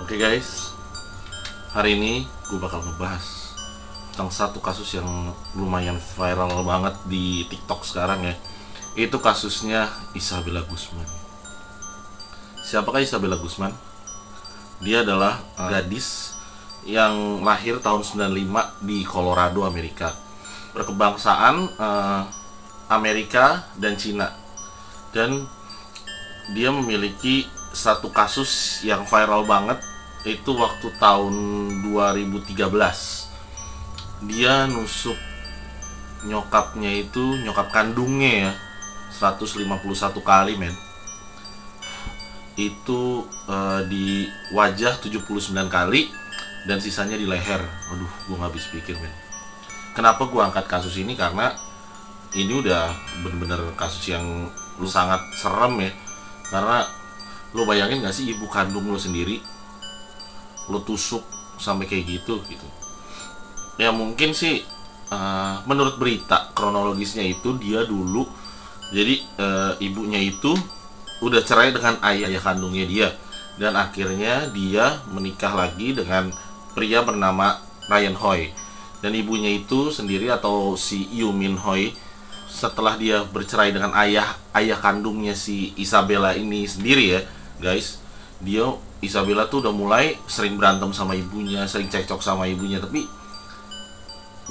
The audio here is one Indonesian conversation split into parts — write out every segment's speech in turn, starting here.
Oke guys, hari ini gue bakal ngebahas tentang satu kasus yang lumayan viral banget di TikTok sekarang ya. Itu kasusnya Isabella Guzman. Siapakah Isabella Guzman? Dia adalah gadis yang lahir tahun 95 di Colorado, Amerika. Berkebangsaan Amerika dan Cina. Dan dia memiliki satu kasus yang viral banget, itu waktu tahun 2013. Dia nusuk nyokapnya, itu nyokap kandungnya ya, 151 kali men. Itu di wajah 79 kali dan sisanya di leher. Aduh, gue gak habis pikir men. Kenapa gue angkat kasus ini? Karena ini udah bener-bener kasus yang sangat serem ya. Karena lo bayangin gak sih, ibu kandung lo sendiri lo tusuk sampai kayak gitu. Ya mungkin sih menurut berita kronologisnya itu dia dulu jadi ibunya itu udah cerai dengan ayah kandungnya dia, dan akhirnya dia menikah lagi dengan pria bernama Ryan Hoy. Dan ibunya itu sendiri atau si Yoo Min Hoy, setelah dia bercerai dengan ayah kandungnya si Isabella ini sendiri ya guys, Isabella tuh udah mulai sering berantem sama ibunya, sering cekcok sama ibunya. Tapi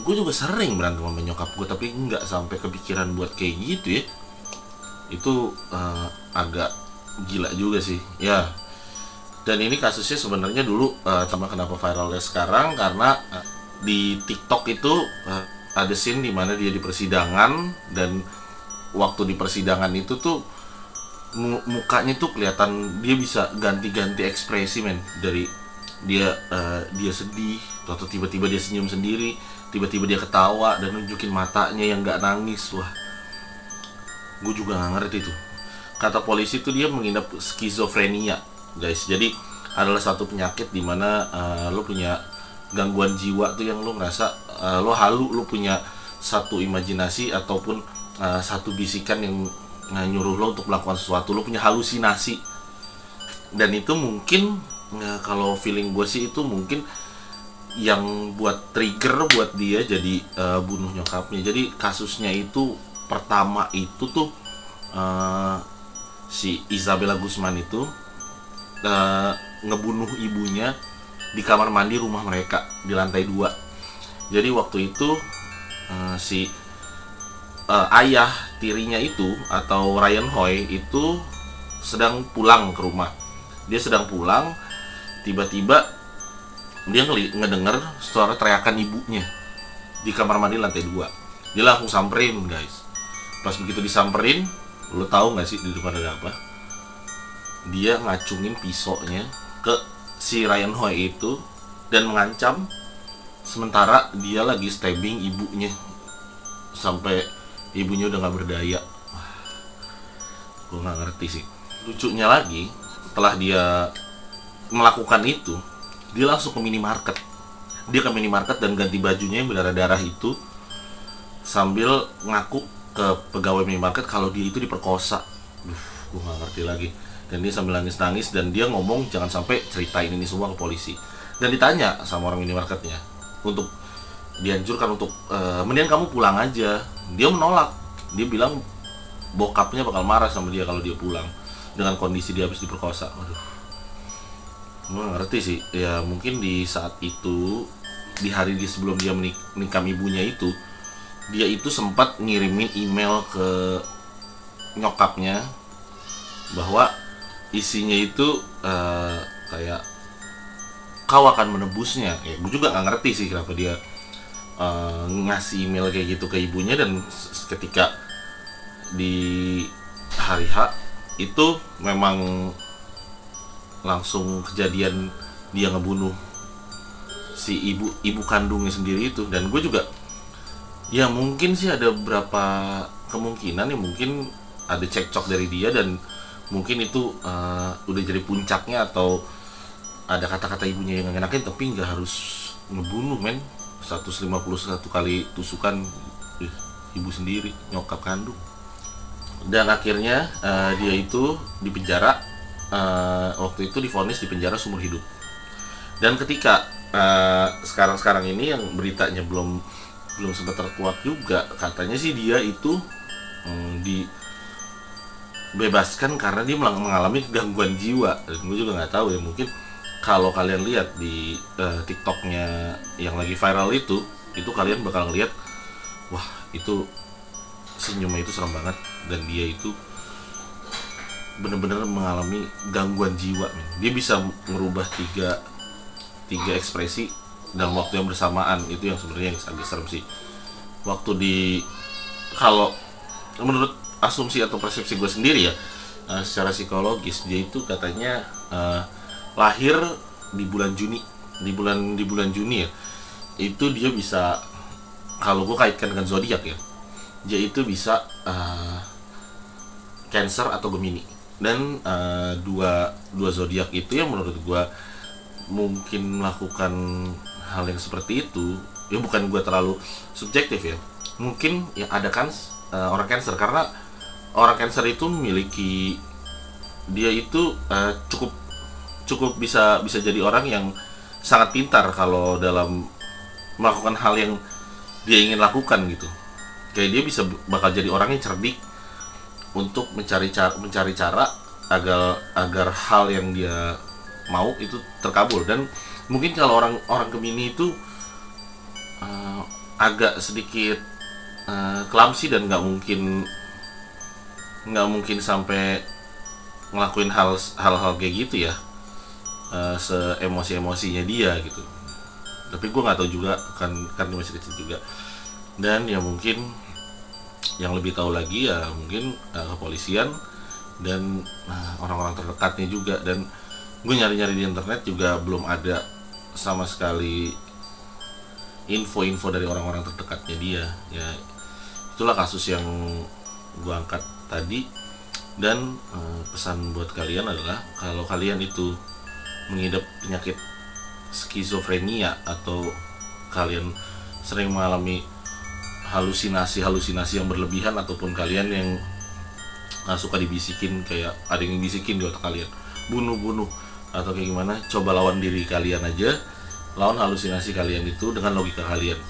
gue juga sering berantem sama nyokap gue, tapi nggak sampai kepikiran buat kayak gitu ya. Itu agak gila juga sih ya. Dan ini kasusnya sebenarnya dulu sama kenapa viralnya sekarang, karena di TikTok itu ada scene dimana dia di persidangan, dan waktu di persidangan itu tuh mukanya tuh kelihatan dia bisa ganti-ganti ekspresi men. Dari dia sedih, atau tiba-tiba dia senyum sendiri, tiba-tiba dia ketawa dan nunjukin matanya yang nggak nangis. Wah, gue juga nggak ngerti tuh. Kata polisi tuh dia mengidap skizofrenia guys. Jadi adalah satu penyakit dimana lo punya gangguan jiwa tuh yang lo ngerasa lo halu, lo punya satu imajinasi ataupun satu bisikan yang nyuruh lo untuk melakukan sesuatu. Lo punya halusinasi, dan itu mungkin kalau feeling gue sih itu mungkin yang buat trigger buat dia jadi bunuh nyokapnya. Jadi kasusnya itu pertama itu tuh si Isabella Guzman itu ngebunuh ibunya di kamar mandi rumah mereka di lantai 2. Jadi waktu itu si ayah tirinya itu atau Ryan Hoy itu sedang pulang ke rumah. Dia sedang pulang, tiba-tiba dia ngedenger suara teriakan ibunya di kamar mandi lantai 2. Dia langsung samperin guys. Pas begitu disamperin, lo tahu nggak sih di depan ada apa? Dia ngacungin pisaunya ke si Ryan Hoy itu dan mengancam, sementara dia lagi stabbing ibunya sampai ibunya udah nggak berdaya. Gue nggak ngerti sih. Lucunya lagi, setelah dia melakukan itu, dia langsung ke minimarket. Dia ke minimarket dan ganti bajunya yang berdarah-darah itu, sambil ngaku ke pegawai minimarket kalau dia itu diperkosa. Gue nggak ngerti lagi. Dan dia sambil nangis-nangis, dan dia ngomong jangan sampai ceritain ini semua ke polisi. Dan ditanya sama orang minimarketnya untuk dianjurkan untuk mendingan kamu pulang aja. Dia menolak. Dia bilang bokapnya bakal marah sama dia kalau dia pulang dengan kondisi dia habis diperkosa. Waduh, gue gak ngerti sih. Ya mungkin di saat itu, di hari sebelum dia menikam ibunya itu, dia itu sempat ngirimin email ke nyokapnya bahwa isinya itu kayak kau akan menebusnya. Ya, gue juga gak ngerti sih kenapa dia ngasih email kayak gitu ke ibunya. Dan ketika di hari H itu memang langsung kejadian dia ngebunuh si ibu kandungnya sendiri itu. Dan gue juga ya mungkin sih ada beberapa kemungkinan ya, mungkin ada cekcok dari dia dan mungkin itu udah jadi puncaknya, atau ada kata-kata ibunya yang ngenakin, tapi nggak harus ngebunuh men. 151 kali tusukan ibu sendiri, nyokap kandung. Dan akhirnya dia itu dipenjara, waktu itu divonis dipenjara seumur hidup. Dan ketika sekarang ini yang beritanya belum sempat terkuak juga, katanya sih dia itu dibebaskan karena dia mengalami gangguan jiwa. Dan gue juga nggak tahu ya, mungkin kalau kalian lihat di TikToknya yang lagi viral itu kalian bakal ngeliat, wah itu senyumnya itu serem banget, dan dia itu bener-bener mengalami gangguan jiwa, men. Dia bisa merubah tiga ekspresi dalam waktu yang bersamaan. Itu yang sebenarnya yang agak serem sih. Kalau menurut asumsi atau persepsi gue sendiri ya, secara psikologis dia itu katanya lahir di bulan Juni, di bulan Juni ya. Itu dia bisa, kalau gue kaitkan dengan zodiak ya, dia itu bisa Cancer atau Gemini. Dan dua zodiak itu yang menurut gue mungkin melakukan hal yang seperti itu ya, bukan gue terlalu subjektif ya, mungkin yang ada kan orang Cancer, karena orang Cancer itu memiliki, dia itu cukup bisa jadi orang yang sangat pintar kalau dalam melakukan hal yang dia ingin lakukan gitu. Kayak dia bakal jadi orang yang cerdik untuk mencari cara agar hal yang dia mau itu terkabul. Dan mungkin kalau orang Gemini itu agak sedikit clumsy dan nggak mungkin sampai ngelakuin hal-hal kayak gitu ya, se-emosinya dia gitu. Tapi gue nggak tahu juga, kan dia masih kecil juga. Dan ya mungkin yang lebih tahu lagi ya mungkin kepolisian dan orang-orang terdekatnya juga. Dan gue nyari-nyari di internet juga belum ada sama sekali info-info dari orang-orang terdekatnya dia. Ya itulah kasus yang gue angkat tadi. Dan pesan buat kalian adalah, kalau kalian itu mengidap penyakit skizofrenia atau kalian sering mengalami halusinasi yang berlebihan, ataupun kalian yang suka dibisikin, kayak ada yang bisikin di otak kalian bunuh atau kayak gimana, coba lawan diri kalian aja, lawan halusinasi kalian itu dengan logika kalian,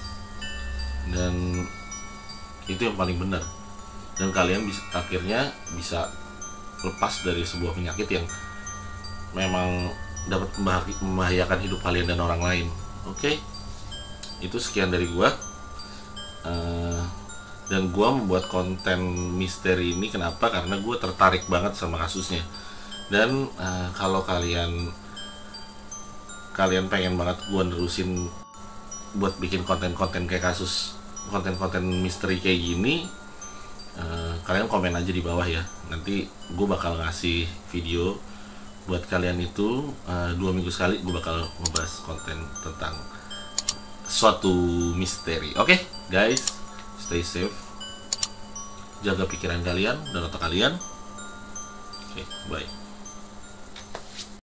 dan itu yang paling benar. Dan kalian akhirnya bisa lepas dari sebuah penyakit yang memang dapat membahayakan hidup kalian dan orang lain. Oke? Itu sekian dari gua. Dan gue membuat konten misteri ini kenapa? Karena gue tertarik banget sama kasusnya. Dan kalau kalian pengen banget gue nerusin buat bikin konten-konten kayak konten misteri kayak gini, kalian komen aja di bawah ya. Nanti gue bakal ngasih video buat kalian itu 2 minggu sekali. Gue bakal ngebahas konten tentang suatu misteri. Oke, guys, stay safe, jaga pikiran kalian dan otak kalian. Oke, bye.